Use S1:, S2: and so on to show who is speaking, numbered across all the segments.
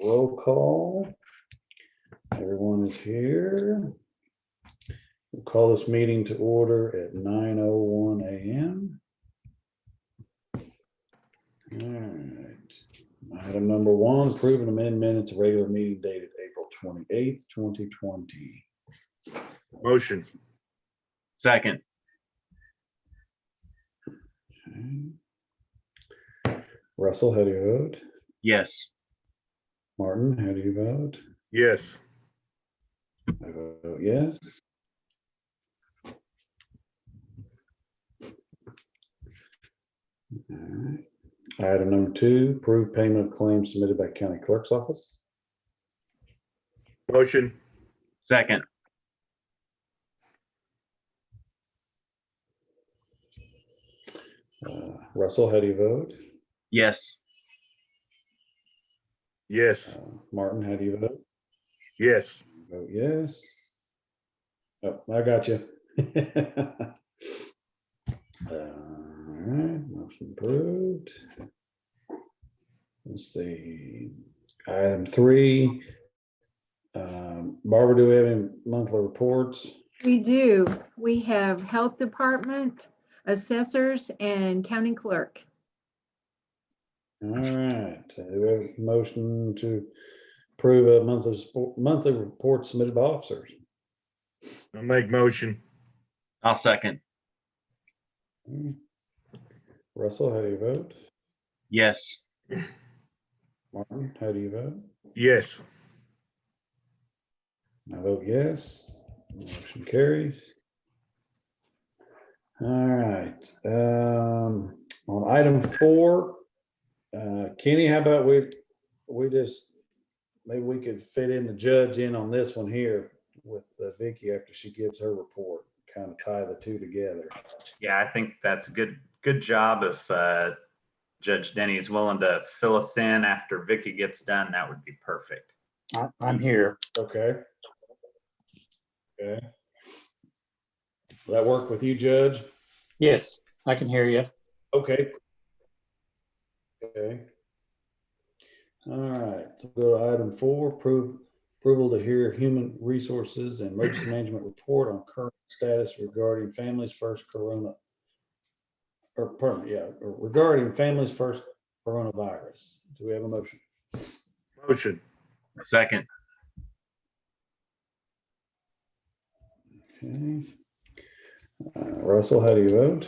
S1: Roll call. Everyone is here. We'll call this meeting to order at 9:01 a.m. All right. Item number one, approve and amend minutes of regular meeting dated April 28th, 2020.
S2: Motion.
S3: Second.
S1: Okay. Russell, how do you vote?
S3: Yes.
S1: Martin, how do you vote?
S2: Yes.
S1: I vote yes. All right. Item number two, approve payment of claims submitted by county clerk's office.
S2: Motion.
S3: Second.
S1: Russell, how do you vote?
S3: Yes.
S2: Yes.
S1: Martin, how do you vote?
S2: Yes.
S1: Vote yes. Oh, I got you. All right, motion approved. Let's see. Item three. Barbara, do we have any monthly reports?
S4: We do. We have health department, assessors, and county clerk.
S1: All right, do we have a motion to approve a monthly report submitted by officers?
S2: I'll make motion.
S3: I'll second.
S1: Russell, how do you vote?
S3: Yes.
S1: Martin, how do you vote?
S2: Yes.
S1: I vote yes. Motion carries. All right. On item four, Kenny, how about we just, maybe we could fit in the judge in on this one here with Vicky after she gives her report, kind of tie the two together.
S5: Yeah, I think that's a good job. If Judge Denny is willing to fill us in after Vicky gets done, that would be perfect.
S6: I'm here.
S1: Okay. Okay. Will that work with you, Judge?
S6: Yes, I can hear you.
S1: Okay. Okay. All right, so go to item four, approval to hear human resources and emergency management report on current status regarding families first coronavirus. Do we have a motion?
S2: Motion.
S3: Second.
S1: Okay. Russell, how do you vote?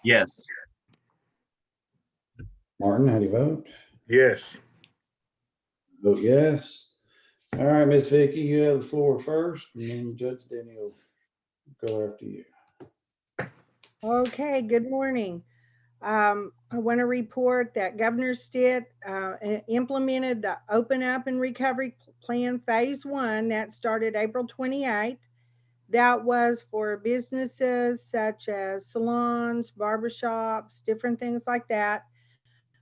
S3: Yes.
S1: Martin, how do you vote?
S2: Yes.
S1: Vote yes. All right, Miss Vicky, you have the floor first, and then Judge Denny will go after you.
S7: Okay, good morning. I want to report that Governor Stitt implemented the Open Up and Recovery Plan Phase 1 that started April 28th. That was for businesses such as salons, barbershops, different things like that.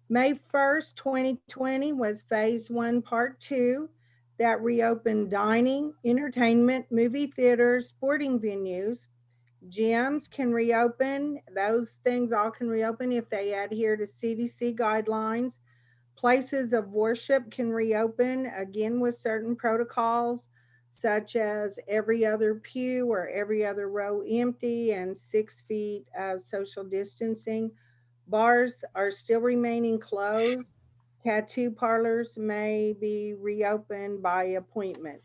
S7: May 1st, 2020 was Phase 1, Part 2 that reopened dining, entertainment, movie theaters, sporting venues. Gyms can reopen. Those things all can reopen if they adhere to CDC guidelines. Places of worship can reopen, again with certain protocols, such as every other pew or every other row empty and 6 feet of social distancing. Bars are still remaining closed. Tattoo parlors may be reopened by appointment.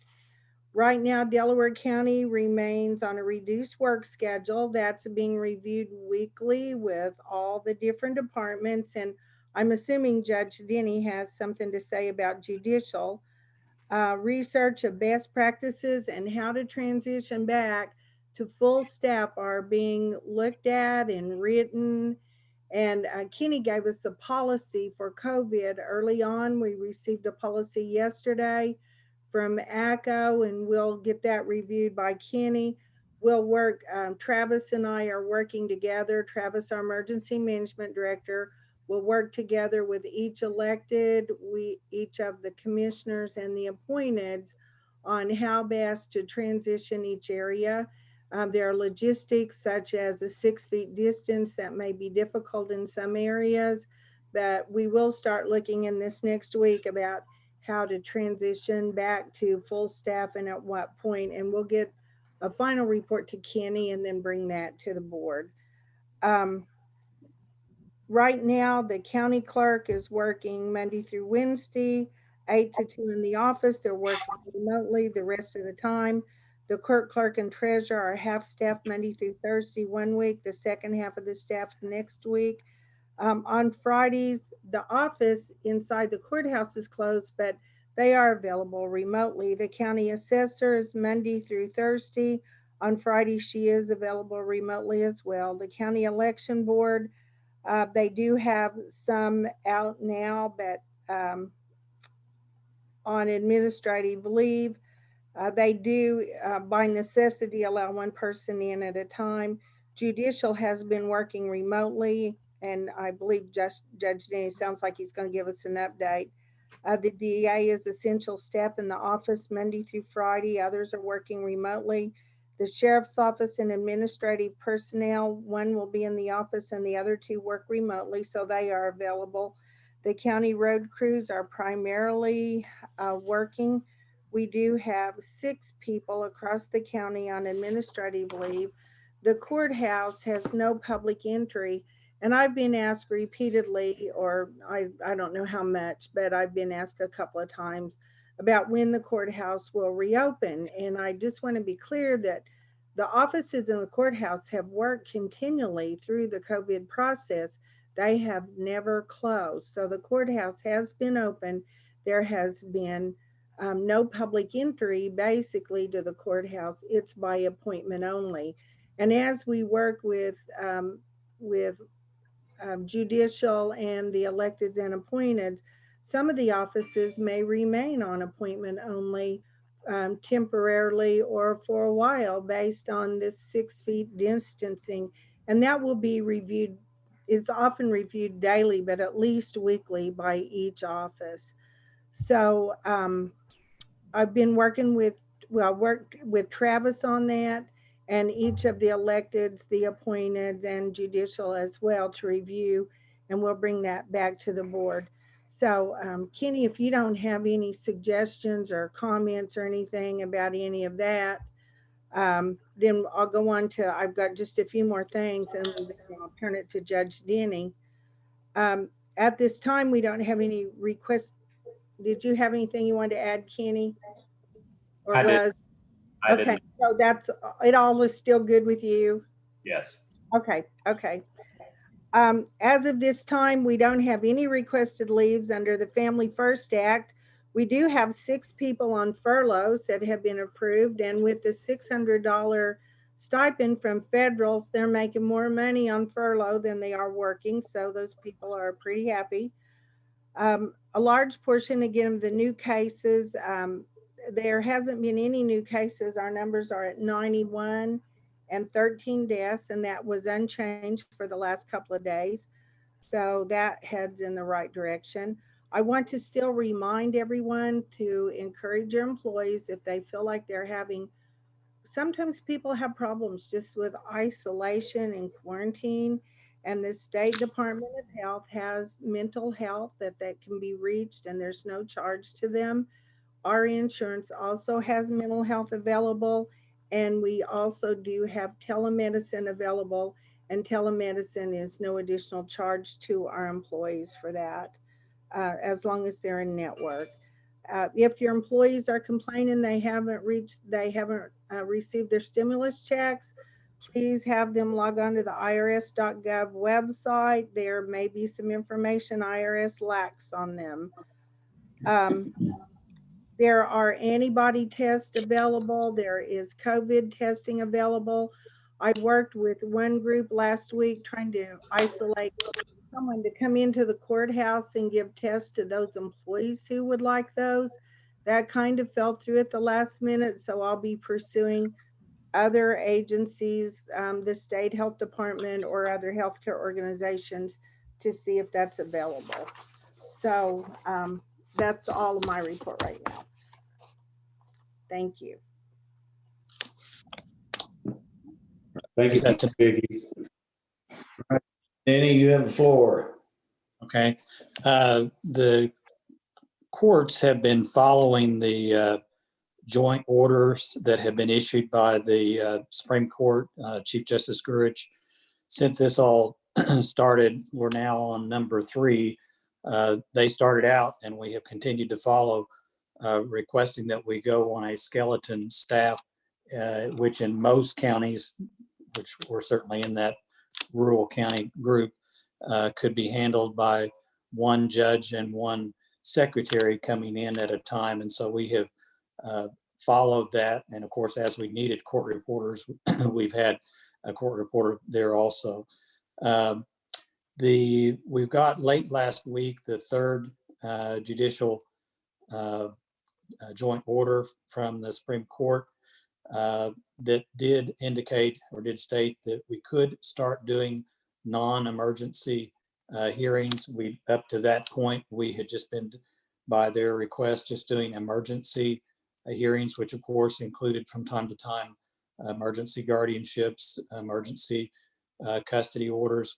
S7: Right now, Delaware County remains on a reduced work schedule that's being reviewed weekly with all the different departments. And I'm assuming Judge Denny has something to say about judicial. Research of best practices and how to transition back to full staff are being looked at and written. And Kenny gave us a policy for COVID early on. We received a policy yesterday from ACO, and we'll get that reviewed by Kenny. We'll work, Travis and I are working together. Travis, our emergency management director, will work together with each elected, each of the commissioners and the appointed on how best to transition each area. There are logistics such as a 6 feet distance that may be difficult in some areas, but we will start looking in this next week about how to transition back to full staff and at what point, and we'll get a final report to Kenny and then bring that to the board. Right now, the county clerk is working Monday through Wednesday, 8 to 2 in the office. They're working remotely the rest of the time. The clerk and treasurer are half staff Monday through Thursday one week, the second half of the staff the next week. On Fridays, the office inside the courthouse is closed, but they are available remotely. The county assessor is Monday through Thursday. On Friday, she is available remotely as well. The county election board, they do have some out now, but on administrative leave, they do, by necessity, allow one person in at a time. Judicial has been working remotely, and I believe Judge Denny sounds like he's going to give us an update. The DA is essential staff in the office Monday through Friday. Others are working remotely. The sheriff's office and administrative personnel, one will be in the office and the other two work remotely, so they are available. The county road crews are primarily working. We do have 6 people across the county on administrative leave. The courthouse has no public entry, and I've been asked repeatedly, or I don't know how much, but I've been asked a couple of times about when the courthouse will reopen. And I just want to be clear that the offices in the courthouse have worked continually through the COVID process. They have never closed. So the courthouse has been open. There has been no public entry basically to the courthouse. It's by appointment only. And as we work with judicial and the electeds and appointed, some of the offices may remain on appointment only temporarily or for a while based on this 6 feet distancing. And that will be reviewed. It's often reviewed daily, but at least weekly by each office. So I've been working with, well, worked with Travis on that, and each of the electeds, the appointed, and judicial as well to review, and we'll bring that back to the board. So Kenny, if you don't have any suggestions or comments or anything about any of that, then I'll go on to, I've got just a few more things and then I'll turn it to Judge Denny. At this time, we don't have any requests. Did you have anything you wanted to add, Kenny? Or
S5: I did.
S7: was?
S5: I
S7: Okay,
S5: didn't.
S7: so that's, it all is still good with you?
S5: Yes.
S7: Okay. As of this time, we don't have any requested leaves under the Family First Act. We do have 6 people on furloughs that have been approved, and with the $600 stipend from federals, they're making more money on furlough than they are working, so those people are pretty happy. A large portion, again, of the new cases, there hasn't been any new cases. Our numbers are at 91 and 13 deaths, and that was unchanged for the last couple of days. So that heads in the right direction. I want to still remind everyone to encourage your employees if they feel like they're having, sometimes people have problems just with isolation and quarantine, and the State Department of Health has mental health that can be reached, and there's no charge to them. Our insurance also has mental health available, and we also do have telemedicine available, and telemedicine is no additional charge to our employees for that, as long as they're in network. If your employees are complaining they haven't received their stimulus checks, please have them log on to the irs.gov website. There may be some information IRS lacks on them. There are antibody tests available. There is COVID testing available. I worked with one group last week trying to isolate someone to come into the courthouse and give tests to those employees who would like those. That kind of fell through at the last minute, so I'll be pursuing other agencies, the state health department or other healthcare organizations to see if that's available. So that's all of my report right now. Thank you.
S1: Thank you,
S6: That's a-
S1: Vicki. Danny, you have the floor.
S6: Okay. The courts have been following the joint orders that have been issued by the Supreme Court, Chief Justice Gorsuch. Since this all started, we're now on number 3. They started out, and we have continued to follow, requesting that we go on a skeleton staff, which in most counties, which we're certainly in that rural county group, could be handled by one judge and one secretary coming in at a time. And so we have followed that. And of course, as we needed court reporters, we've had a court reporter there also. We've got late last week the 3rd judicial joint order from the Supreme Court that did indicate or did state that we could start doing non-emergency hearings. Up to that point, we had just been, by their request, just doing emergency hearings, which of course included from time to time emergency guardianships, emergency custody orders,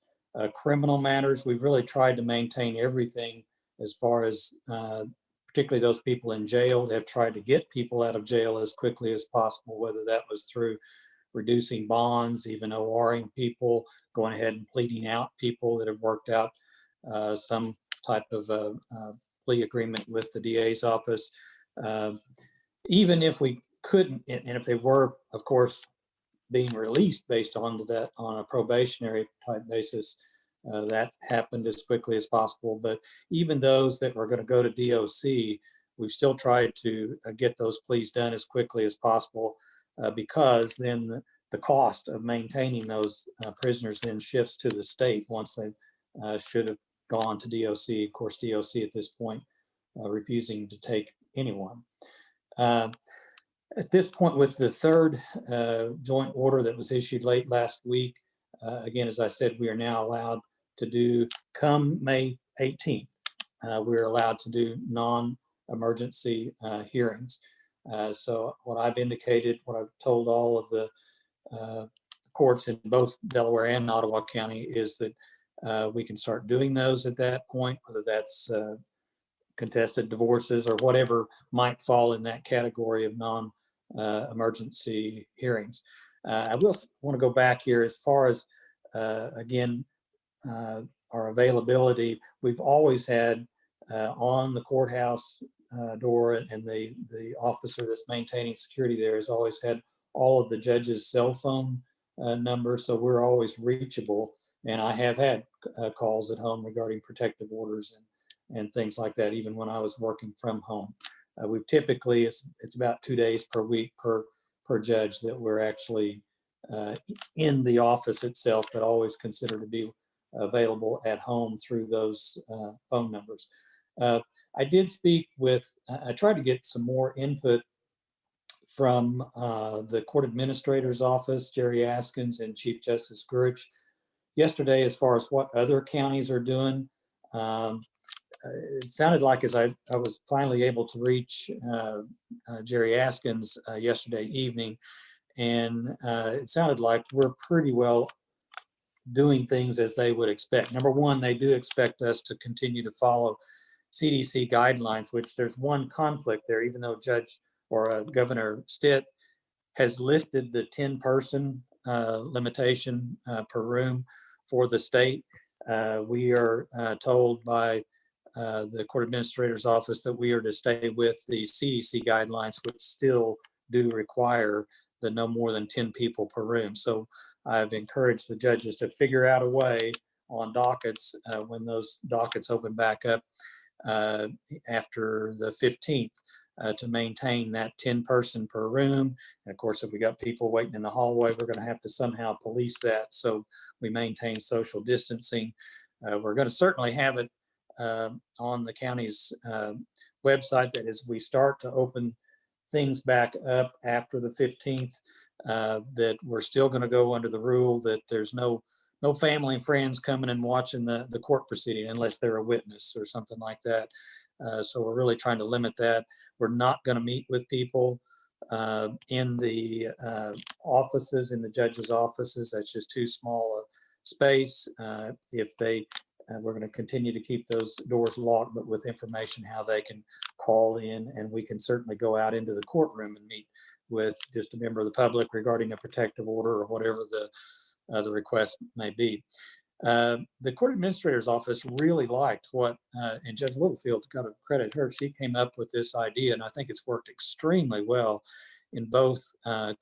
S6: criminal matters. We've really tried to maintain everything as far as particularly those people in jail. Have tried to get people out of jail as quickly as possible, whether that was through reducing bonds, even ORing people, going ahead and pleading out people that have worked out some type of plea agreement with the DA's office. Even if we couldn't, and if they were, of course, being released based on that on a probationary type basis, that happened as quickly as possible. But even those that were going to go to DOC, we've still tried to get those pleas done as quickly as possible, because then the cost of maintaining those prisoners then shifts to the state once they should have gone to DOC. Of course, DOC at this point refusing to take anyone. At this point, with the 3rd joint order that was issued late last week, again, as I said, we are now allowed to do, come May 18th, we're allowed to do non-emergency hearings. So what I've indicated, what I've told all of the courts in both Delaware and Ottawa County is that we can start doing those at that point, whether that's contested divorces or whatever might fall in that category of non-emergency hearings. I will want to go back here as far as, again, our availability. We've always had on the courthouse door, and the officer that's maintaining security there has always had all of the judges' cell phone numbers, so we're always reachable. And I have had calls at home regarding protective orders and things like that, even when I was working from home. We've typically, it's about 2 days per week per judge that we're actually in the office itself, but always consider to be available at home through those phone numbers. I did speak with, I tried to get some more input from the court administrator's office, Jerry Askins and Chief Justice Gorsuch yesterday, as far as what other counties are doing. It sounded like, as I was finally able to reach Jerry Askins yesterday evening, and it sounded like we're pretty well doing things as they would expect. Number one, they do expect us to continue to follow CDC guidelines, which there's one conflict there, even though Governor Stitt has lifted the 10-person limitation per room for the state. We are told by the court administrator's office that we are to stay with the CDC guidelines, which still do require the no more than 10 people per room. So I've encouraged the judges to figure out a way on dockets when those dockets open back up after the 15th to maintain that 10-person per room. And of course, if we got people waiting in the hallway, we're going to have to somehow police that so we maintain social distancing. We're going to certainly have it on the county's website that as we start to open things back up after the 15th, that we're still going to go under the rule that there's no family and friends coming and watching the court proceeding unless they're a witness or something like that. So we're really trying to limit that. We're not going to meet with people in the offices, in the judge's offices. That's just too small a space. If they we're going to continue to keep those doors locked, but with information how they can call in, and we can certainly go out into the courtroom and meet with just a member of the public regarding a protective order or whatever the request may be. The court administrator's office really liked what, and Judge Littlefield, got to credit her, she came up with this idea, and I think it's worked extremely well in both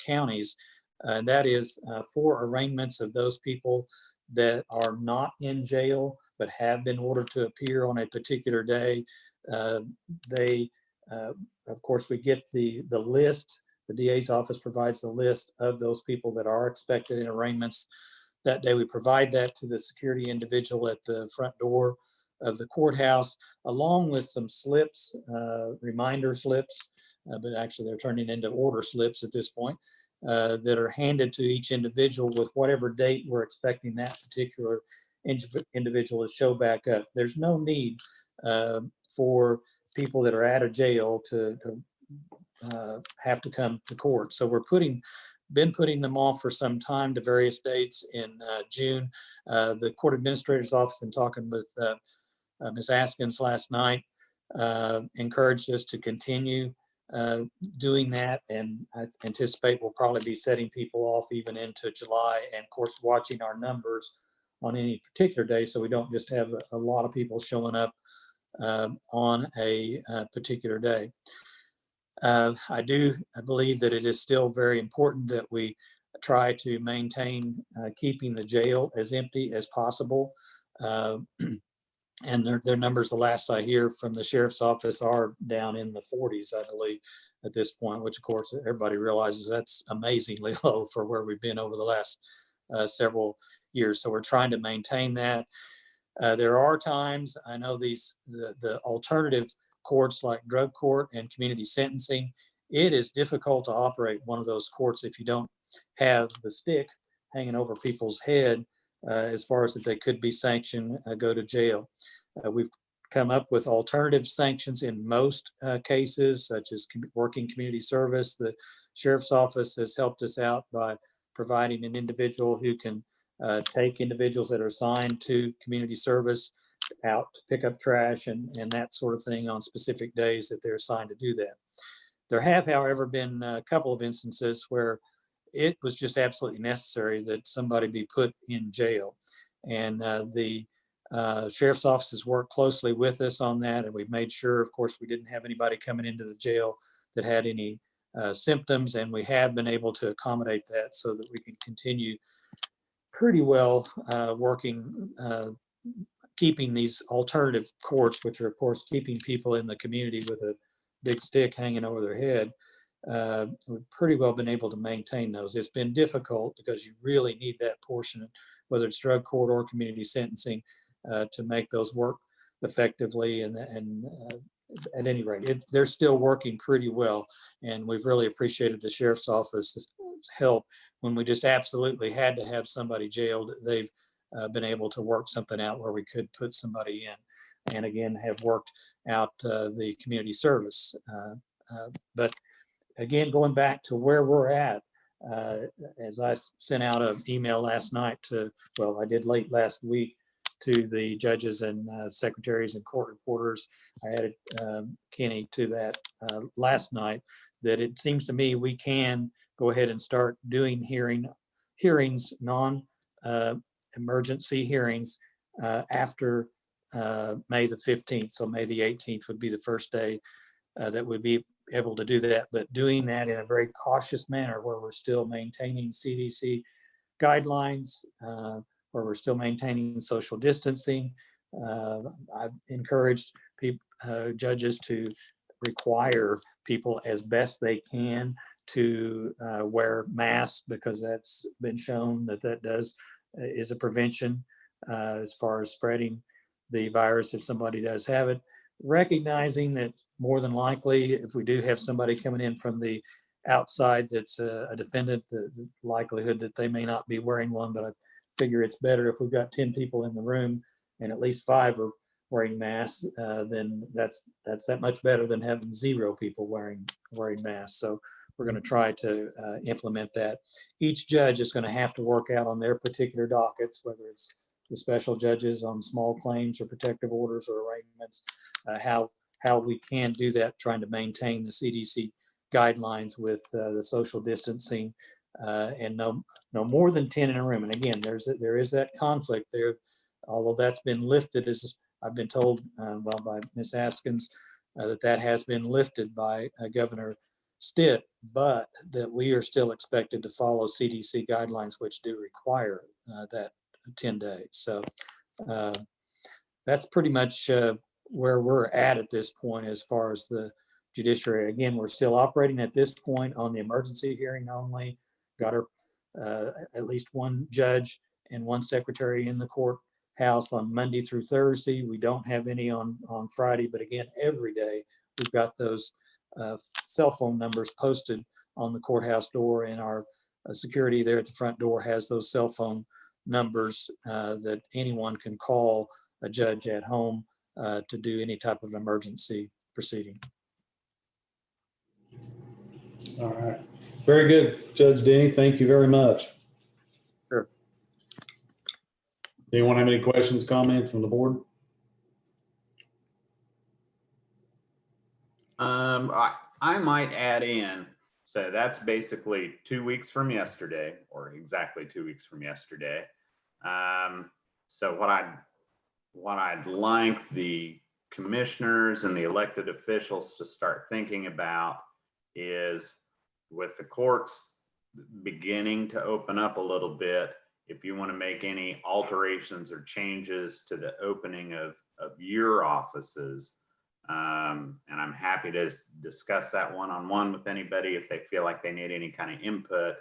S6: counties. And that is for arraignments of those people that are not in jail but have been ordered to appear on a particular day. Of course, we get the list. The DA's office provides the list of those people that are expected in arraignments that day. We provide that to the security individual at the front door of the courthouse, along with some slips, reminder slips, but actually they're turning into order slips at this point, that are handed to each individual with whatever date we're expecting that particular individual to show back up. There's no need for people that are out of jail to have to come to court. So we're been putting them off for some time to various dates in June. The court administrator's office, in talking with Ms. Askins last night, encouraged us to continue doing that, and I anticipate we'll probably be setting people off even into July, and of course watching our numbers on any particular day so we don't just have a lot of people showing up on a particular day. I believe that it is still very important that we try to maintain keeping the jail as empty as possible. And their numbers, the last I hear from the sheriff's office, are down in the 40s, I believe, at this point, which of course everybody realizes that's amazingly low for where we've been over the last several years. So we're trying to maintain that. There are times, I know the alternative courts like drug court and community sentencing, it is difficult to operate one of those courts if you don't have the stick hanging over people's head as far as that they could be sanctioned, go to jail. We've come up with alternative sanctions in most cases, such as working community service. The sheriff's office has helped us out by providing an individual who can take individuals that are assigned to community service out to pick up trash and that sort of thing on specific days that they're assigned to do that. There have, however, been a couple of instances where it was just absolutely necessary that somebody be put in jail. And the sheriff's office has worked closely with us on that. And we've made sure, of course, we didn't have anybody coming into the jail that had any symptoms. And we have been able to accommodate that so that we can continue pretty well working, keeping these alternative courts, which are, of course, keeping people in the community with a big stick hanging over their head. We've pretty well been able to maintain those. It's been difficult because you really need that portion, whether it's drug court or community sentencing, to make those work effectively. And at any rate, they're still working pretty well. And we've really appreciated the sheriff's office's help when we just absolutely had to have somebody jailed. They've been able to work something out where we could put somebody in, and again, have worked out the community service. But again, going back to where we're at, as I sent out an email last night I did late last week to the judges and secretaries and court reporters. I added Kenny to that last night, that it seems to me we can go ahead and start doing hearings, non-emergency hearings after May the 15th. So May the 18th would be the first day that would be able to do that, but doing that in a very cautious manner where we're still maintaining CDC guidelines, where we're still maintaining social distancing. I've encouraged judges to require people as best they can to wear masks, because that's been shown that is a prevention as far as spreading the virus if somebody does have it. Recognizing that more than likely, if we do have somebody coming in from the outside that's a defendant, the likelihood that they may not be wearing one, but I figure it's better if we've got 10 people in the room and at least 5 are wearing masks, then that's that much better than having 0 people wearing masks. So we're going to try to implement that. Each judge is going to have to work out on their particular dockets, whether it's the special judges on small claims or protective orders or arraignments, how we can do that, trying to maintain the CDC guidelines with the social distancing and no more than 10 in a room. And again, there is that conflict there, although that's been lifted, as I've been told by Ms. Askins, that has been lifted by Governor Stitt, but that we are still expected to follow CDC guidelines, which do require that 10 days. So that's pretty much where we're at this point as far as the judiciary. Again, we're still operating at this point on the emergency hearing only. Got at least one judge and one secretary in the courthouse on Monday through Thursday. We don't have any on Friday, but again, every day we've got those cell phone numbers posted on the courthouse door, and our security there at the front door has those cell phone numbers that anyone can call a judge at home to do any type of emergency proceeding.
S1: All right. Very good, Judge Denny. Thank you very much.
S6: Sure.
S1: Anyone have any questions, comments from the board?
S5: I might add in, so that's basically 2 weeks from yesterday, or exactly 2 weeks from yesterday. So what I'd like the commissioners and the elected officials to start thinking about is, with the courts beginning to open up a little bit, if you want to make any alterations or changes to the opening of your offices, and I'm happy to discuss that one-on-one with anybody if they feel like they need any kind of input.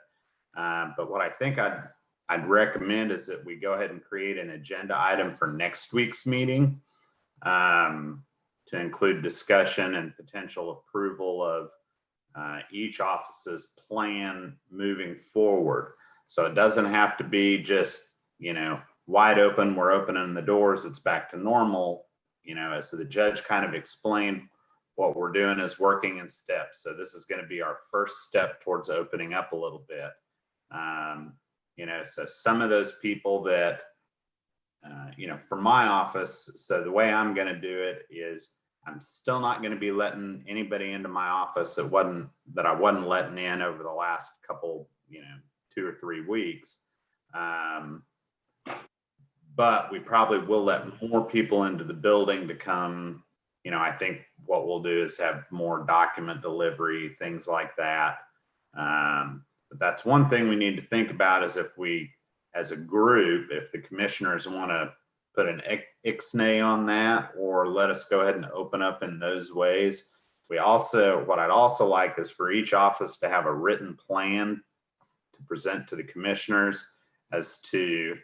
S5: But what I think I'd recommend is that we go ahead and create an agenda item for next week's meeting to include discussion and potential approval of each office's plan moving forward. So it doesn't have to be just, wide open, we're opening the doors, it's back to normal. So the judge kind of explained what we're doing is working in steps. So this is going to be our first step towards opening up a little bit. So some of those people that, for my office, so the way I'm going to do it is I'm still not going to be letting anybody into my office that I wasn't letting in over the last couple, 2 or 3 weeks. But we probably will let more people into the building to come. I think what we'll do is have more document delivery, things like that. But that's one thing we need to think about, is if we, as a group, if the commissioners want to put an ixnay on that, or let us go ahead and open up in those ways. What I'd also like is for each office to have a written plan to present to the commissioners as to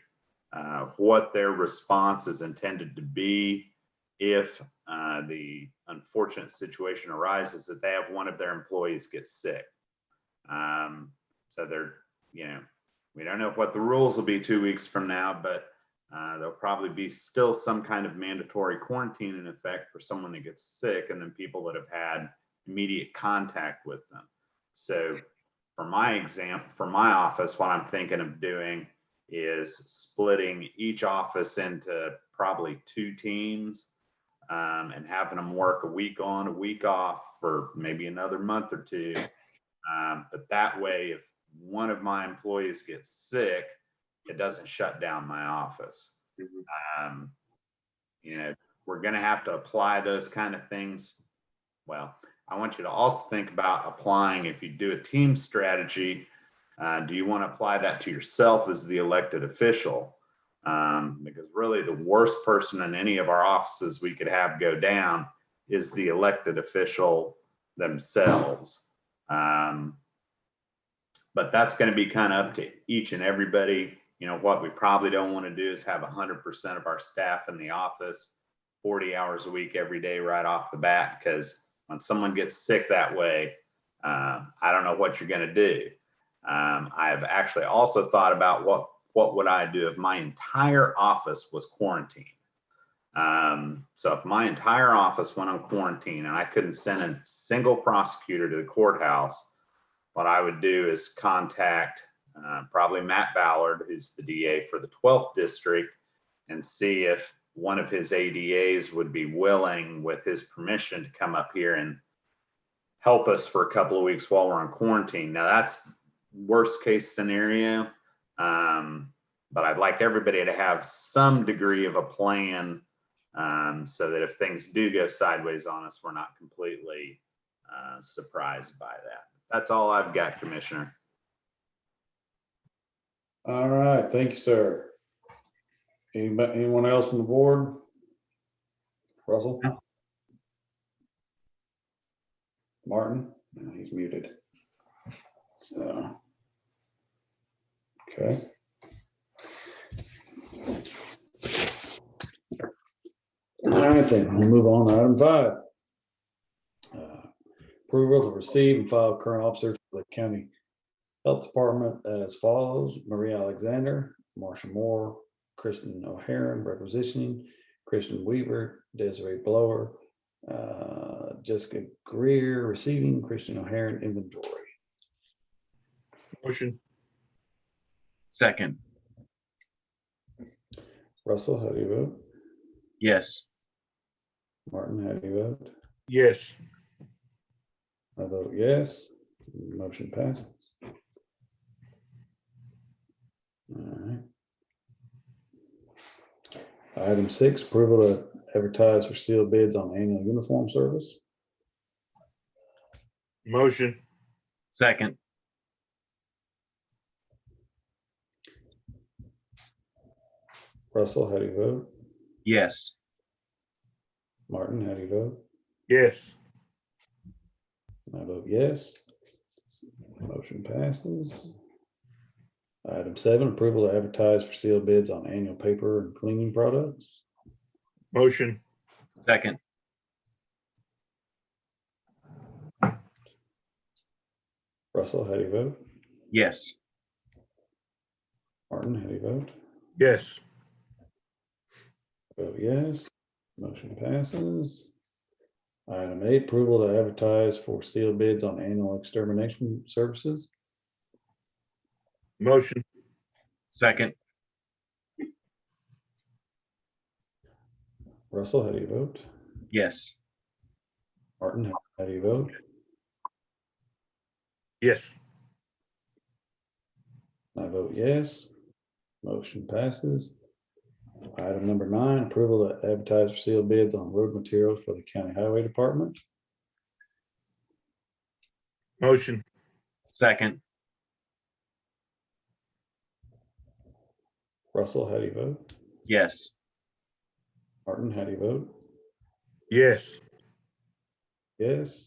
S5: what their response is intended to be if the unfortunate situation arises that they have one of their employees get sick. So we don't know what the rules will be 2 weeks from now, but there'll probably be still some kind of mandatory quarantine in effect for someone that gets sick, and then people that have had immediate contact with them. So for my office, what I'm thinking of doing is splitting each office into probably 2 teams and having them work a week on, a week off for maybe another month or 2. But that way, if one of my employees gets sick, it doesn't shut down my office. We're going to have to apply those kind of things. Well, I want you to also think about applying, if you do a team strategy, do you want to apply that to yourself as the elected official? Because really the worst person in any of our offices we could have go down is the elected official themselves. But that's going to be kind of up to each and everybody. What we probably don't want to do is have 100% of our staff in the office 40 hours a week every day right off the bat, because when someone gets sick that way, I don't know what you're going to do. I've actually also thought about what would I do if my entire office was quarantined. So if my entire office went on quarantine and I couldn't send a single prosecutor to the courthouse, what I would do is contact probably Matt Ballard, who's the DA for the 12th district, and see if one of his ADAs would be willing, with his permission, to come up here and help us for a couple of weeks while we're on quarantine. Now that's worst case scenario. But I'd like everybody to have some degree of a plan, so that if things do go sideways on us, we're not completely surprised by that. That's all I've got, Commissioner.
S1: All right, thank you, sir. Anyone else from the board? Russell? Martin? No, he's muted. So, okay. All right, then we'll move on to item 5. Approval to receive and file current officers for the county health department as follows: Marie Alexander, Marsha Moore, Kristen O'Haron requisitioning, Christian Weaver, Desiree Blower, Jessica Greer receiving, Christian O'Haron inventory.
S2: Motion.
S3: Second.
S1: Russell, how do you vote?
S3: Yes.
S1: Martin, how do you vote?
S2: Yes.
S1: I vote yes. Motion passes. All right. Item 6, approval to advertise for sealed bids on annual uniform service.
S2: Motion.
S3: Second.
S1: Russell, how do you vote?
S3: Yes.
S1: Martin, how do you vote?
S2: Yes.
S1: I vote yes. Motion passes. Item 7, approval to advertise for sealed bids on annual paper and cleaning products.
S2: Motion.
S3: Second.
S1: Russell, how do you vote?
S3: Yes.
S1: Martin, how do you vote?
S2: Yes.
S1: Vote yes. Motion passes. Item 8, approval to advertise for sealed bids on annual extermination services.
S2: Motion.
S3: Second.
S1: Russell, how do you vote?
S3: Yes.
S1: Martin, how do you vote?
S2: Yes.
S1: I vote yes. Motion passes. Item number 9, approval to advertise for sealed bids on road materials for the county highway department.
S2: Motion.
S3: Second.
S1: Russell, how do you vote?
S3: Yes.
S1: Martin, how do you vote?
S2: Yes.
S1: Yes.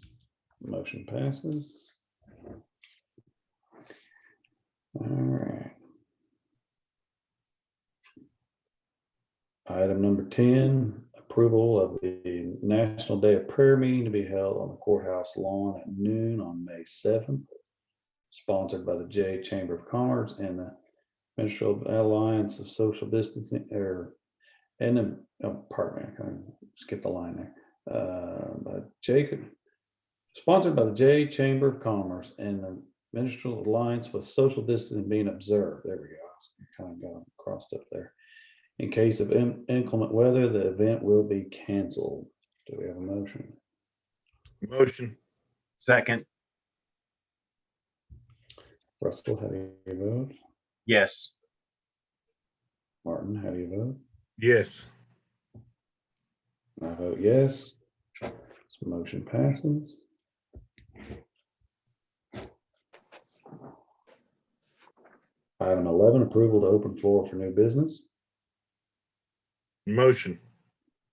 S1: Motion passes. All right. Item number 10, approval of the National Day of Prayer meeting to be held on the courthouse lawn at noon on May 7th, sponsored by the J Chamber of Commerce and the Minstrel Alliance of Social Distancing, and the, pardon me, I kind of skipped the line there. But sponsored by the J Chamber of Commerce and the Minstrel Alliance with Social Distancing being observed. There we go. I kind of got crossed up there. In case of inclement weather, the event will be canceled. Do we have a motion?
S2: Motion.
S3: Second.
S1: Russell, how do you vote?
S3: Yes.
S1: Martin, how do you vote?
S2: Yes.
S1: I vote yes. So motion passes. Item 11, approval to open floor for new business.
S2: Motion.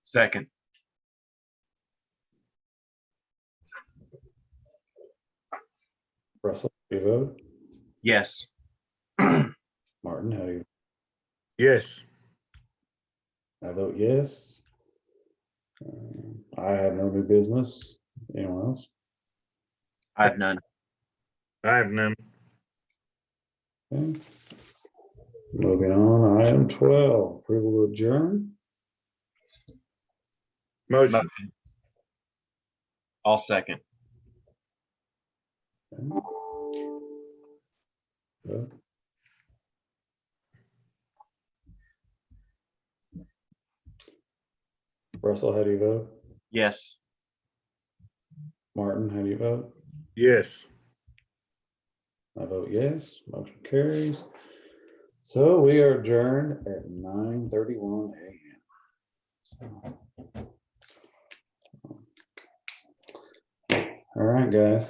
S3: Second.
S1: Russell, how do you vote?
S3: Yes.
S1: Martin, how do you?
S2: Yes.
S1: I vote yes. I have no new business. Anyone else?
S3: I have none.
S2: I have none.
S1: Okay. Moving on, item 12, approval to adjourn.
S2: Motion.
S3: Motion. I'll second.
S1: Okay. Russell, how do you vote?
S3: Yes.
S1: Martin, how do you vote?
S2: Yes.
S1: I vote yes, motion carries. So we are adjourned at 9:31 a.m. All right, guys.